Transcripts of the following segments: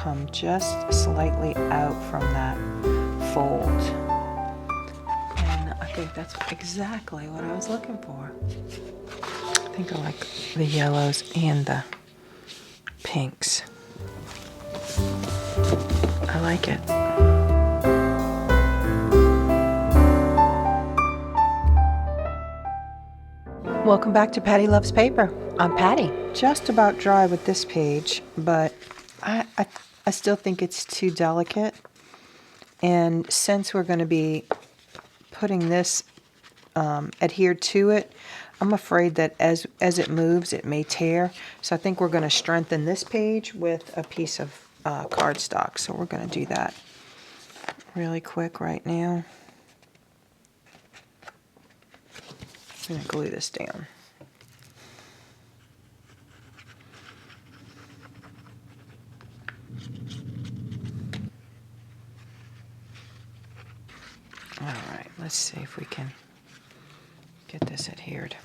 come just slightly out from that fold. And I think that's exactly what I was looking for. I think I like the yellows and the pinks. I like it. Welcome back to Patty Loves Paper. I'm Patty. Just about dry with this page, but I still think it's too delicate. And since we're going to be putting this adhered to it, I'm afraid that as it moves, it may tear. So I think we're going to strengthen this page with a piece of cardstock. So we're going to do that really quick right now. I'm going to glue this down. All right, let's see if we can get this adhered.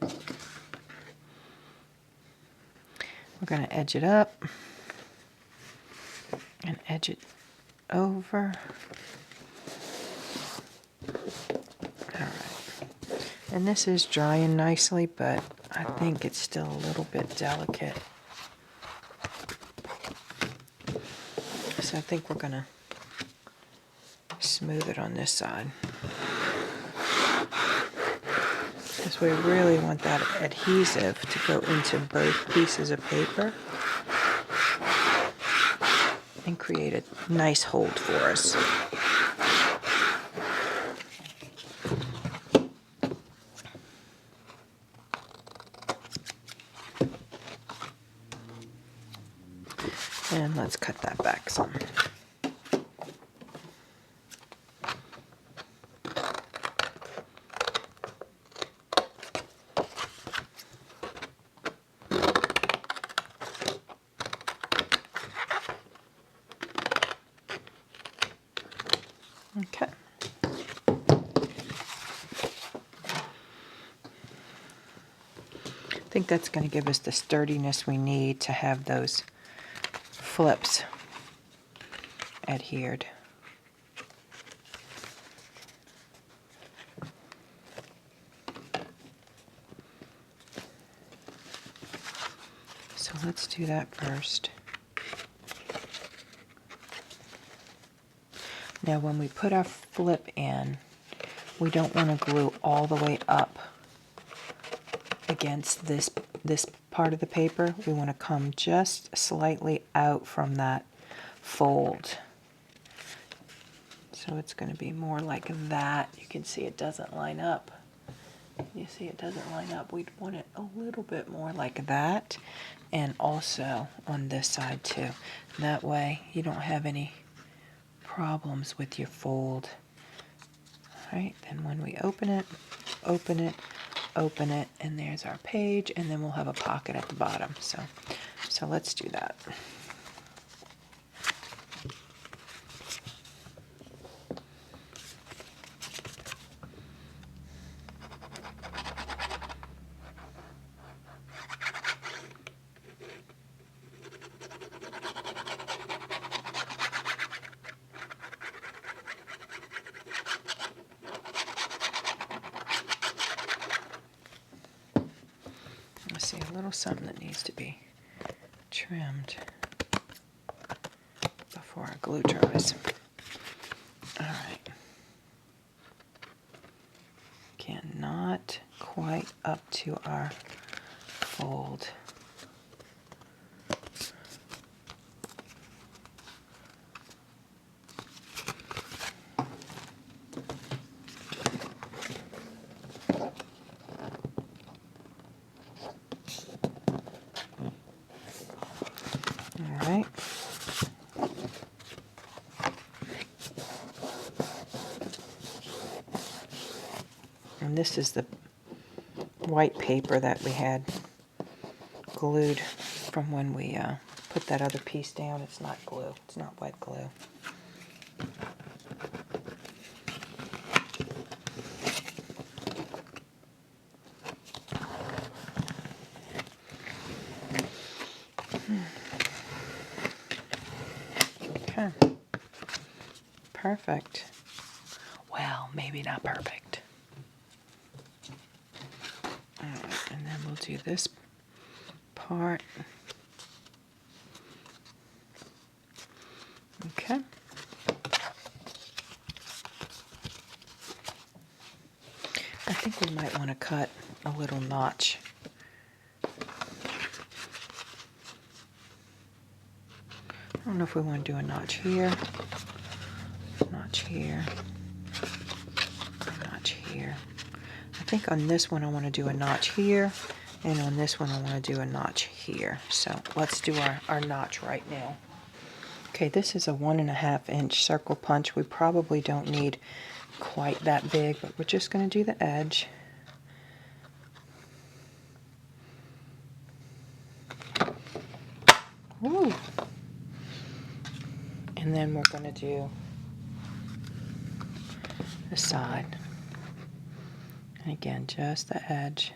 We're going to edge it up and edge it over. All right. And this is drying nicely, but I think it's still a little bit delicate. So I think we're going to smooth it on this side. Because we really want that adhesive to go into both pieces of paper and create a nice hold for us. And let's cut that back some. Okay. I think that's going to give us the sturdiness we need to have those flips adhered. So let's do that first. Now when we put our flip in, we don't want to glue all the way up against this part of the paper. We want to come just slightly out from that fold. So it's going to be more like that. You can see it doesn't line up. You see it doesn't line up. We'd want it a little bit more like that, and also on this side too. That way you don't have any problems with your fold. All right, then when we open it, and there's our page, and then we'll have a pocket at the bottom. So let's do that. I see a little something that needs to be trimmed before our glue dries. All right. Again, not quite up to our fold. All right. And this is the white paper that we had glued from when we put that other piece down. It's not glue. It's not wet glue. Okay. Perfect. Well, maybe not perfect. All right, and then we'll do this part. Okay. I think we might want to cut a little notch. I don't know if we want to do a notch here, notch here, notch here. I think on this one I want to do a notch here, and on this one I want to do a notch here. So let's do our notch right now. Okay, this is a 1.5 inch circle punch. We probably don't need quite that big, but we're just going to do the edge. Woo. And then we're going to do the side. And again, just the edge.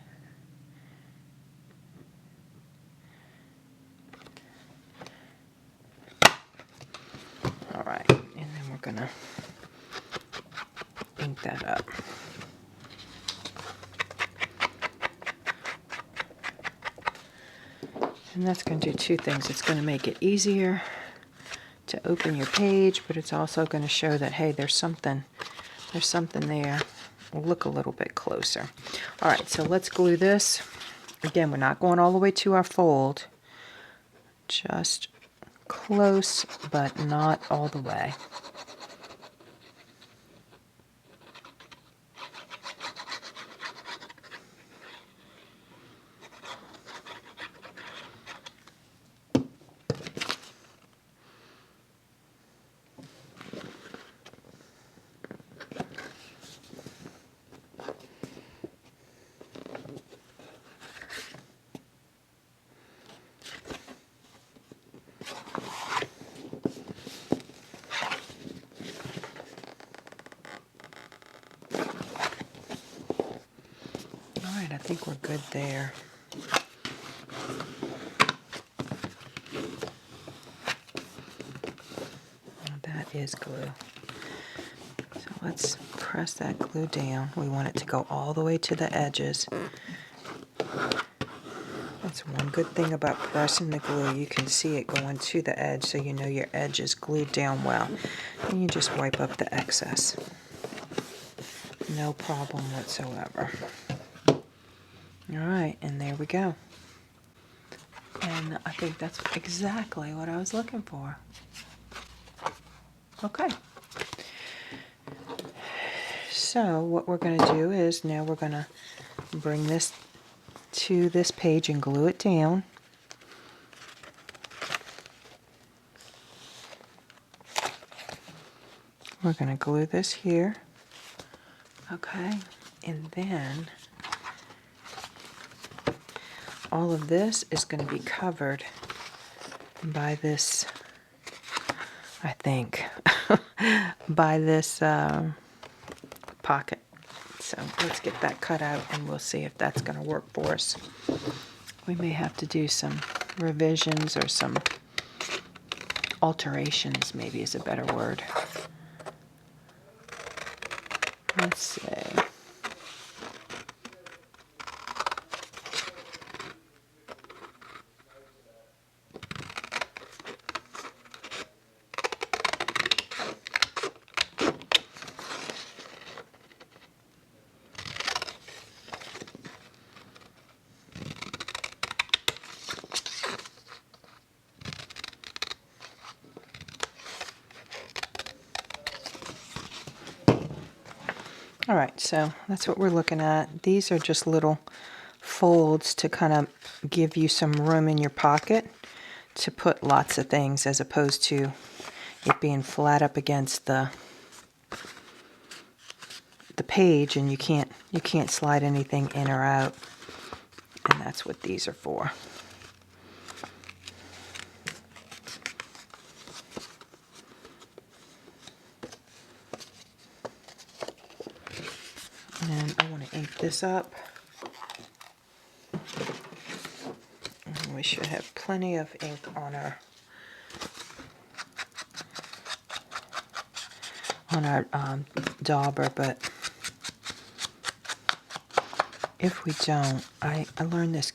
All right, and then we're going to ink that up. And that's going to do two things. It's going to make it easier to open your page, but it's also going to show that, hey, there's something there. We'll look a little bit closer. All right, so let's glue this. Again, we're not going all the way to our fold. Just close, but not all the way. I think we're good there. Now that is glue. So let's press that glue down. We want it to go all the way to the edges. That's one good thing about pressing the glue. You can see it going to the edge, so you know your edge is glued down well. And you just wipe up the excess. No problem whatsoever. All right, and there we go. And I think that's exactly what I was looking for. Okay. So what we're going to do is now we're going to bring this to this page and glue it down. We're going to glue this here. Okay, and then all of this is going to be covered by this, I think, by this pocket. So let's get that cut out and we'll see if that's going to work for us. We may have to do some revisions or some alterations, maybe is a better word. Let's see. All right, so that's what we're looking at. These are just little folds to kind of give you some room in your pocket to put lots of things, as opposed to it being flat up against the page and you can't slide anything in or out. And that's what these are for. And I want to ink this up. And we should have plenty of ink on our on our dauber, but if we don't, I learned this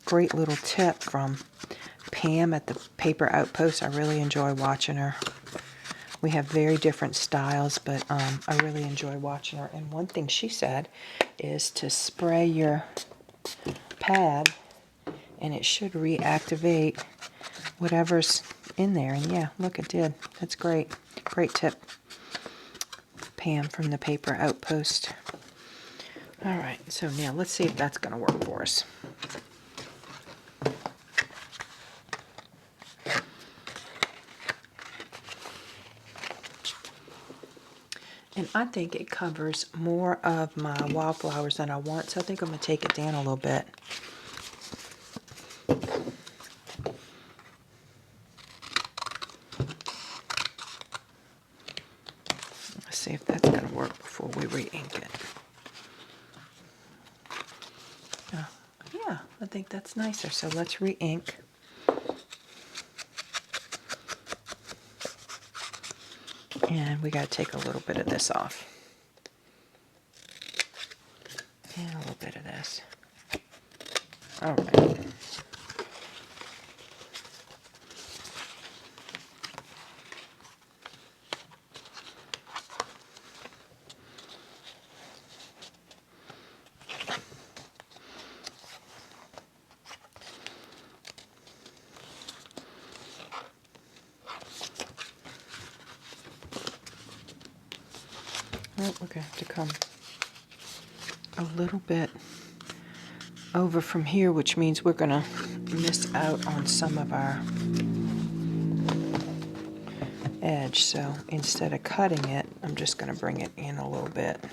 great little tip from Pam at the Paper Outpost. I really enjoy watching her. We have very different styles, but I really enjoy watching her. And one thing she said is to spray your pad, and it should reactivate whatever's in there. And yeah, look, it did. That's great. Great tip, Pam from the Paper Outpost. All right, so now let's see if that's going to work for us. And I think it covers more of my wildflowers than I want, so I think I'm going to take it down a little bit. Let's see if that's going to work before we re-ink it. Yeah, I think that's nicer, so let's re-ink. And we got to take a little bit of this off. And a little bit of this. All right. Well, we're going to have to come a little bit over from here, which means we're going to miss out on some of our edge. So instead of cutting it, I'm just going to bring it in a little bit.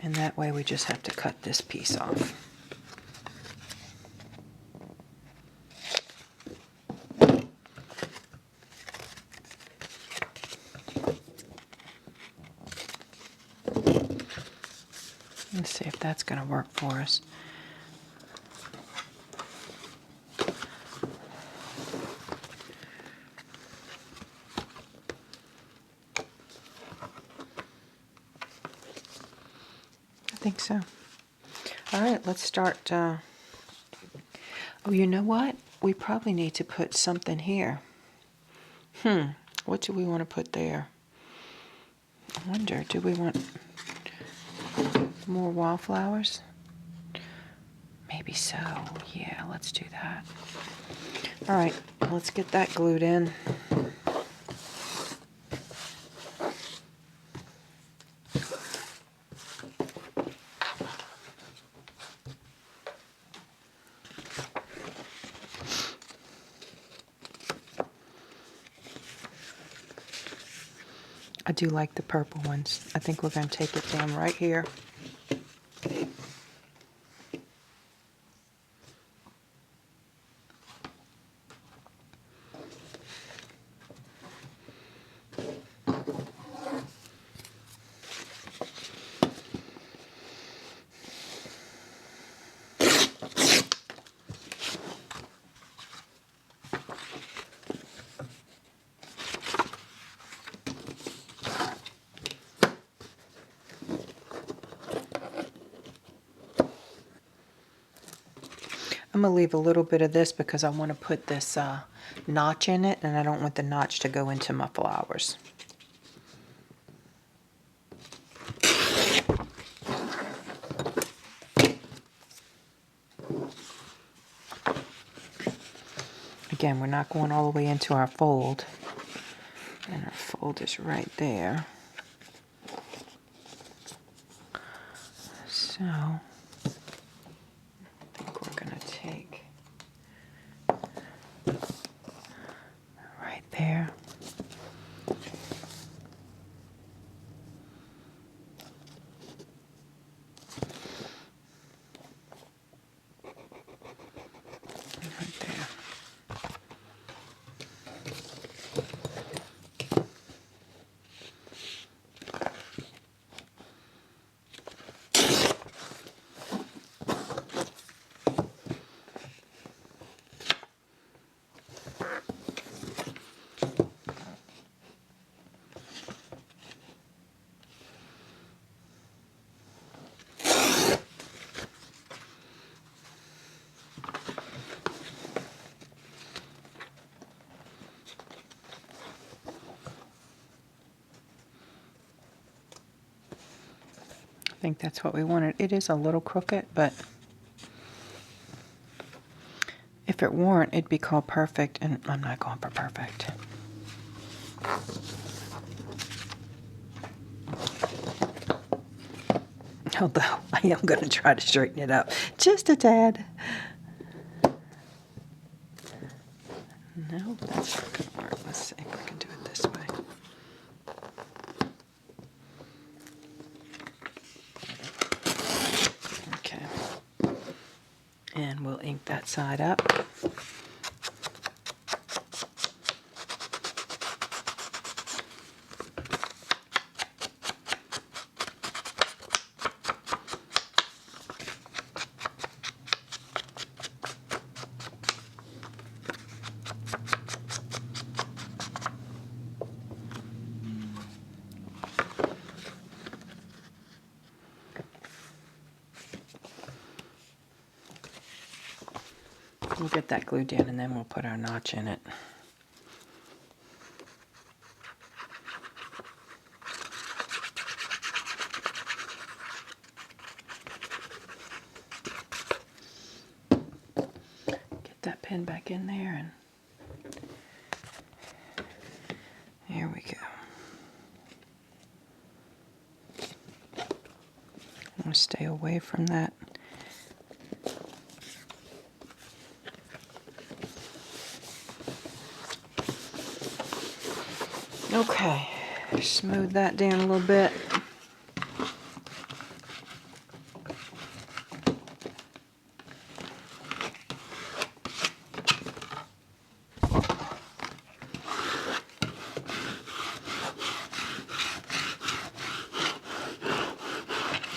And that way we just have to cut this piece off. Let's see if that's going to work for us. I think so. All right, let's start. Oh, you know what? We probably need to put something here. What do we want to put there? I wonder, do we want more wildflowers? Maybe so. Yeah, let's do that. All right, let's get that glued in. I do like the purple ones. I think we're going to take it down right here. I'm going to leave a little bit of this because I want to put this notch in it, and I don't want the notch to go into my flowers. Again, we're not going all the way into our fold, and our fold is right there. So there. Right there. think that's what we wanted. It is a little crooked, but if it weren't, it'd be called perfect, and I'm not going for perfect. Although I am going to try to straighten it up just a tad. No, that's not going to work. Let's see if we can do it this way. Okay. And we'll ink that side up. We'll get that glued down and then we'll put our notch in it. Get that pin back in there and there we go. I'm going to stay away from that. Okay, smooth that down a little bit.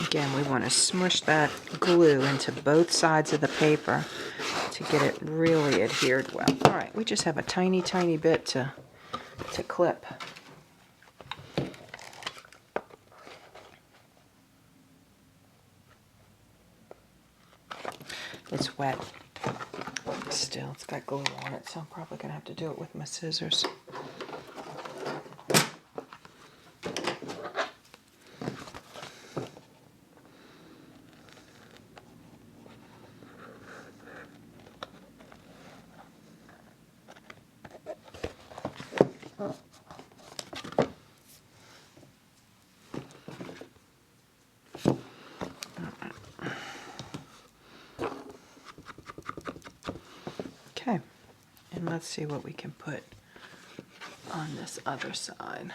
Again, we want to smush that glue into both sides of the paper to get it really adhered well. All right, we just have a tiny, tiny bit to clip. It's wet. Still, it's got glue on it, so I'm probably going to have to do it with my scissors. Okay, and let's see what we can put on this other side.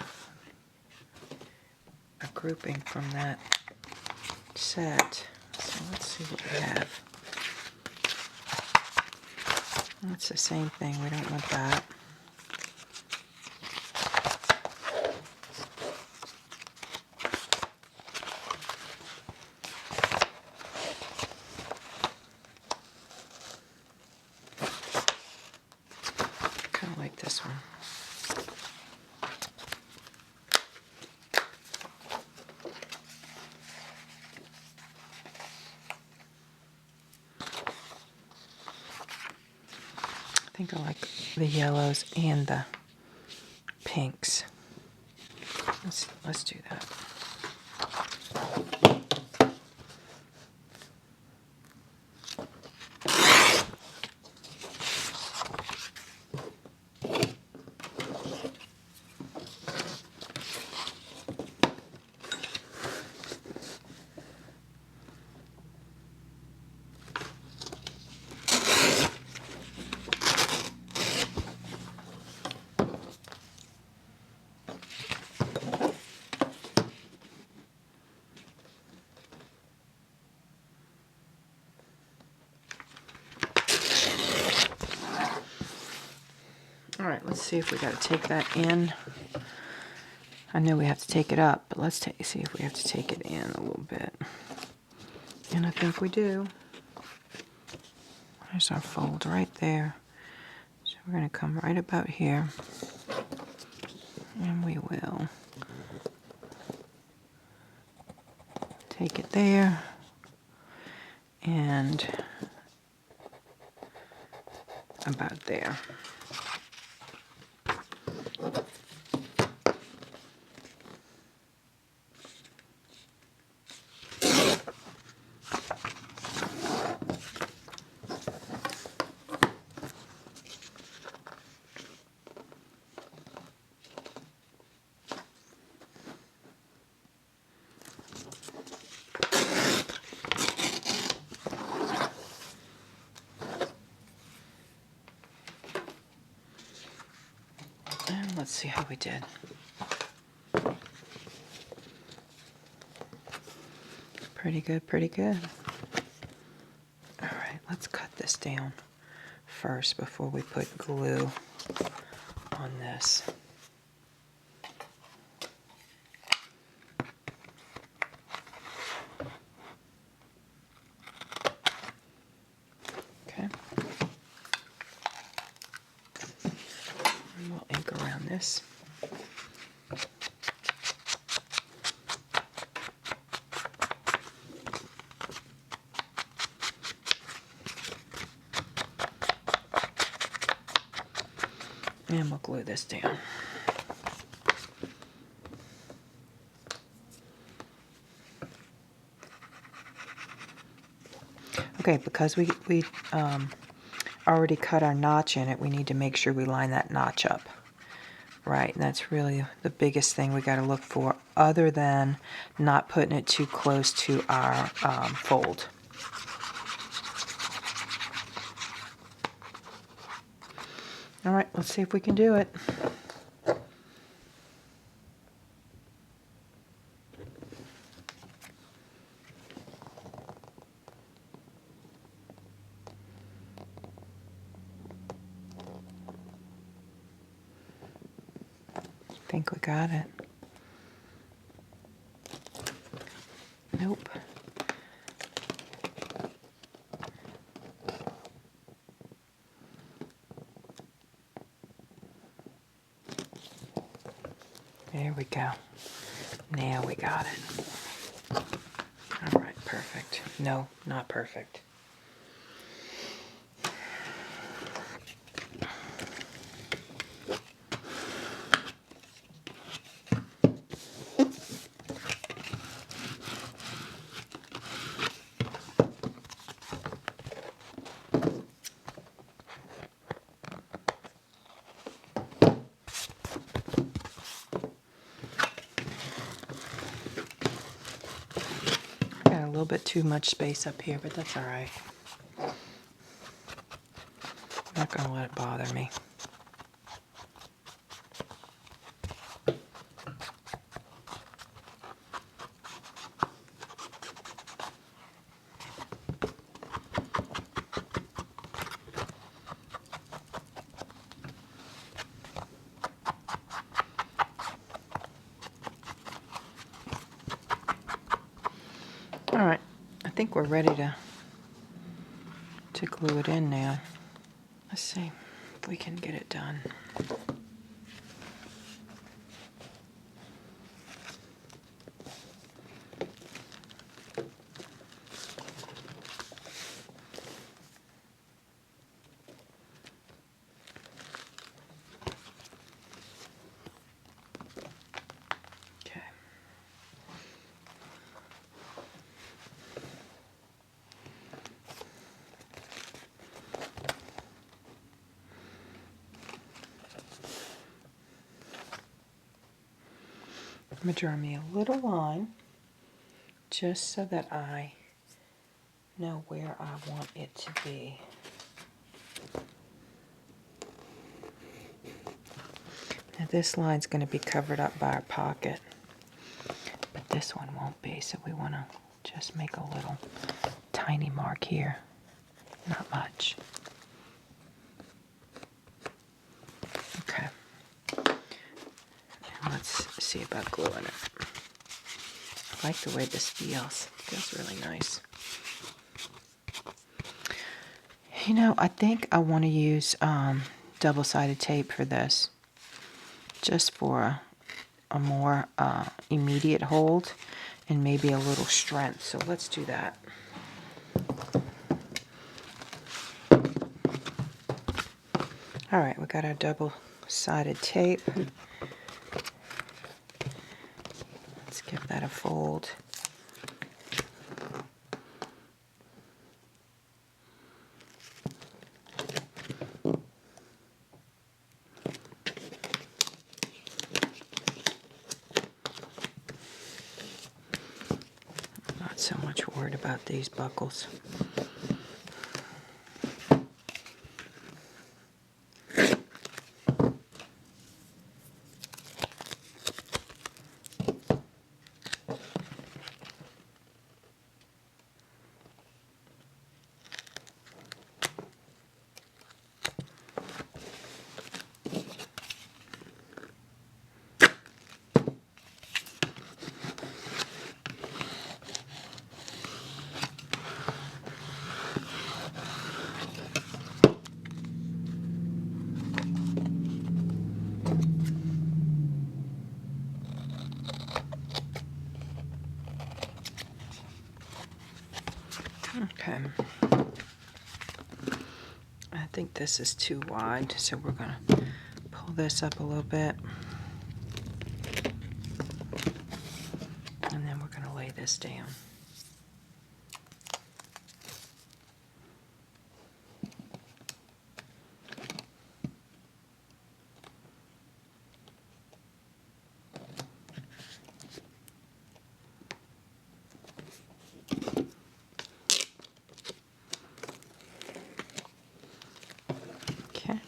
A grouping from that set. So let's see what we have. That's the same thing, we don't want that. Kind of like this one. I think I like the yellows and the pinks. Let's do that. All right, let's see if we got to take that in. I know we have to take it up, but let's see if we have to take it in a little bit. And I think we do. There's our fold right there. So we're going to come right about here. And we will take it there. And about there. let's see how we did. Pretty good, pretty good. All right, let's cut this down first before we put glue on this. Okay. And we'll ink around this. And we'll glue this down. Okay, because we already cut our notch in it, we need to make sure we line that notch up. Right, and that's really the biggest thing we got to look for, other than not putting it too close to our fold. All right, let's see if we can do it. I think we got it. Nope. There we go. Now we got it. All right, perfect. No, not perfect. Got a little bit too much space up here, but that's all right. I'm not going to let it bother me. All right, I think we're ready to glue it in now. Let's see if we can get it done. Okay. I'm going to draw me a little line just so that I know where I want it to be. Now this line's going to be covered up by our pocket, but this one won't be, so we want to just make a little tiny mark here. Not much. Okay. And let's see about gluing it. I like the way this feels. It feels really nice. You know, I think I want to use double-sided tape for this, just for a more immediate hold and maybe a little strength. So let's do that. All right, we got our double-sided tape. Let's give that a fold. Not so much worried about these buckles. I think this is too wide, so we're going to pull this up a little bit. And then we're going to lay this down. Okay.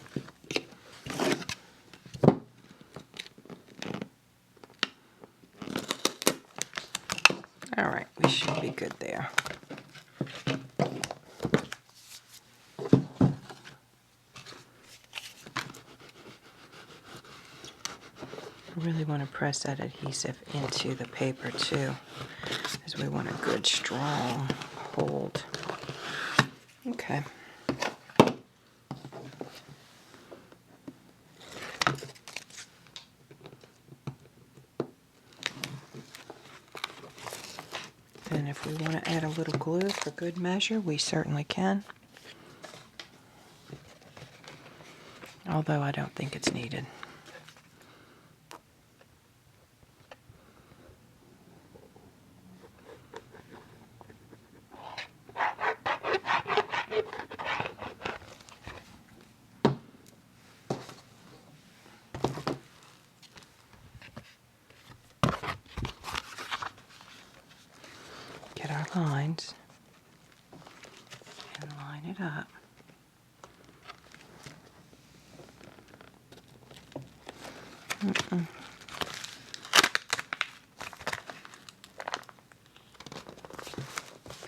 All right, we should be good there. I really want to press that adhesive into the paper too, because we want a good strong hold. Okay. And if we want to add a little glue for good measure, we certainly can. Although I don't think it's needed. Get our lines and line it up.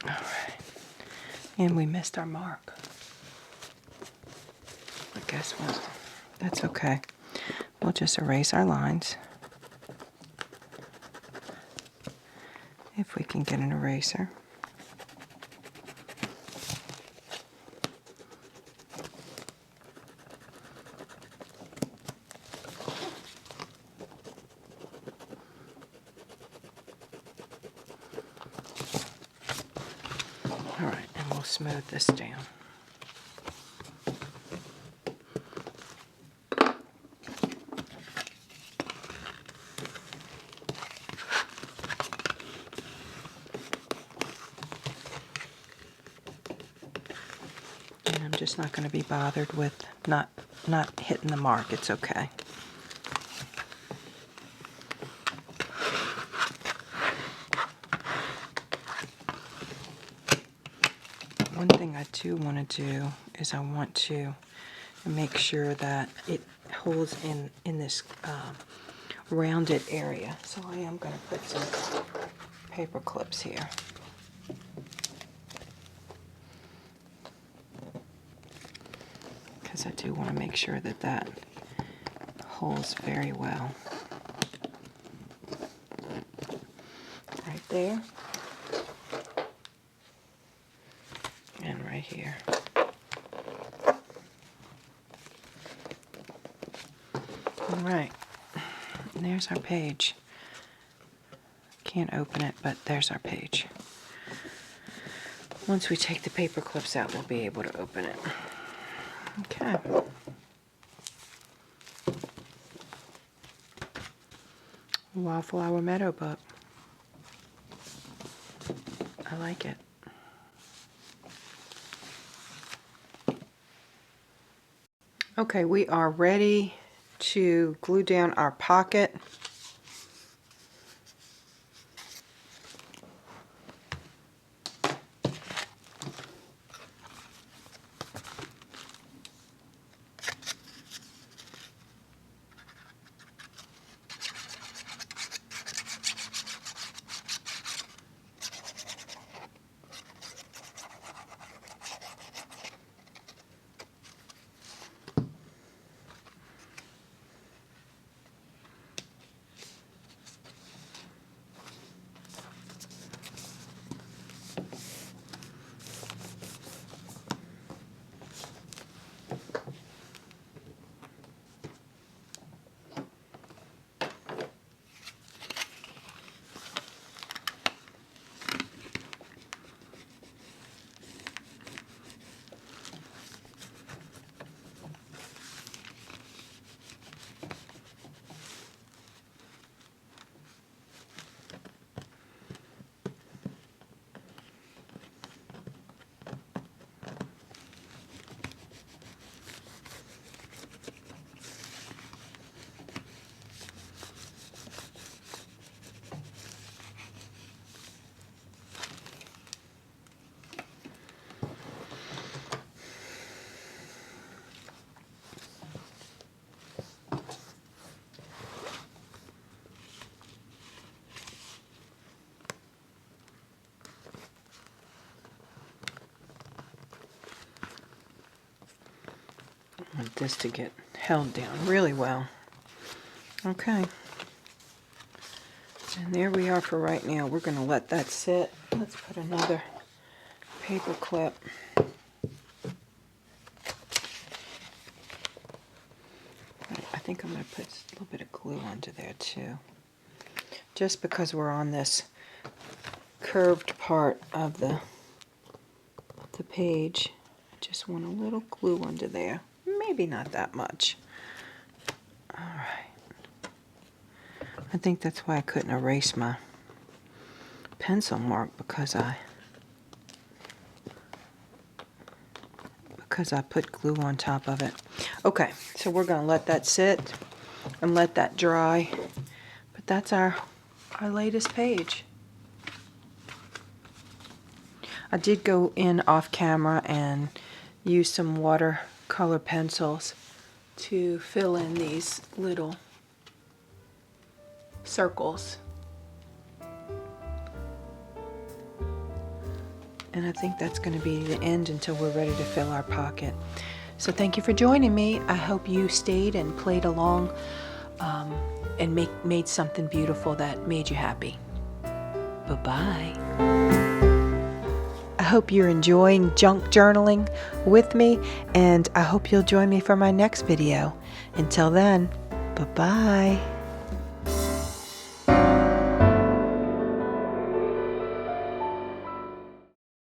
All right, and we missed our mark. I guess that's okay. We'll just erase our lines. If we can get an eraser. All right, and we'll smooth this down. And I'm just not going to be bothered with not hitting the mark. It's okay. One thing I do want to do is I want to make sure that it holds in this rounded area. So I am going to put some paper clips here. Because I do want to make sure that that holds very well. Right there. And right here. All right. And there's our page. Can't open it, but there's our page. Once we take the paper clips out, we'll be able to open it. Okay. Wildflower Meadowbuck. I like it. Okay, we are ready to glue down our pocket. I want this to get held down really well. Okay. And there we are for right now. We're going to let that sit. Let's put another paper clip. I think I'm going to put a little bit of glue onto there too. Just because we're on this curved part of the page, I just want a little glue under there. Maybe not that much. All right. I think that's why I couldn't erase my pencil mark, because I put glue on top of it. Okay, so we're going to let that sit and let that dry. But that's our latest page. I did go in off camera and use some watercolor pencils to fill in these little circles. And I think that's going to be the end until we're ready to fill our pocket. So thank you for joining me. I hope you stayed and played along and made something beautiful that made you happy. Bye-bye. I hope you're enjoying junk journaling with me, and I hope you'll join me for my next video. Until then, bye-bye.